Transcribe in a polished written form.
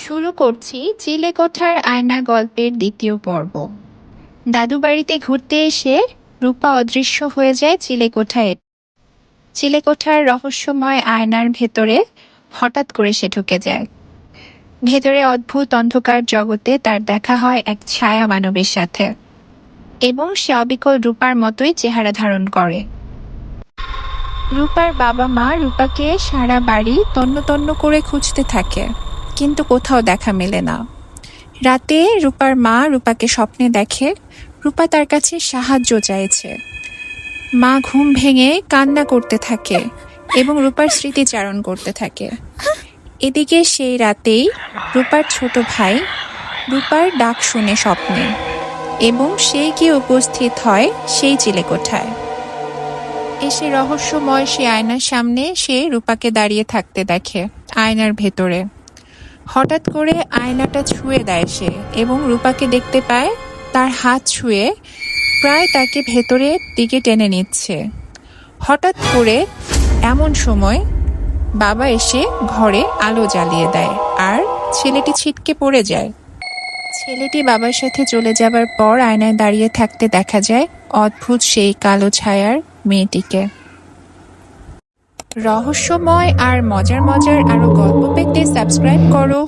শুরু করছি চিলেকোঠার আয়না গল্পের দ্বিতীয় পর্ব। দাদু বাড়িতে ঘুরতে এসে রূপা অদৃশ্য হয়ে যায় চিলেকোঠায়। চিলেকোঠার রহস্যময় আয়নার ভেতরে হঠাৎ করে সে ঢুকে যায়। ভেতরে অদ্ভুত অন্ধকার জগতে তার দেখা হয় এক ছায়া মানবের সাথে, এবং সে অবিকল রূপার মতোই চেহারা ধারণ করে। রূপার বাবা মা রূপাকে সারা বাড়ি তন্ন তন্ন করে খুঁজতে থাকে, কিন্তু কোথাও দেখা মেলে না। রাতে রূপার মা রূপাকে স্বপ্নে দেখে রূপা তার কাছে সাহায্য চাইছে। মা ঘুম ভেঙে কান্না করতে থাকে এবং রূপার স্মৃতিচারণ করতে থাকে। এদিকে সেই রাতেই রূপার ছোট ভাই রূপার ডাক শুনে স্বপ্নে, এবং সেই গিয়ে উপস্থিত হয় সেই চিলেকোঠায়। এসে রহস্যময় সে আয়নার সামনে সে রূপাকে দাঁড়িয়ে থাকতে দেখে আয়নার ভেতরে। হঠাৎ করে আয়নাটা ছুঁয়ে দেয় সে, এবং রূপাকে দেখতে পায় তার হাত ছুঁয়ে প্রায় তাকে ভেতরের দিকে টেনে নিচ্ছে। হঠাৎ করে এমন সময় বাবা এসে ঘরে আলো জ্বালিয়ে দেয়, আর ছেলেটি ছিটকে পড়ে যায়। ছেলেটি বাবার সাথে চলে যাবার পর আয়নায় দাঁড়িয়ে থাকতে দেখা যায় অদ্ভুত সেই কালো ছায়ার মেয়েটিকে। রহস্যময় আর মজার মজার আরো গল্প পেতে সাবস্ক্রাইব করো।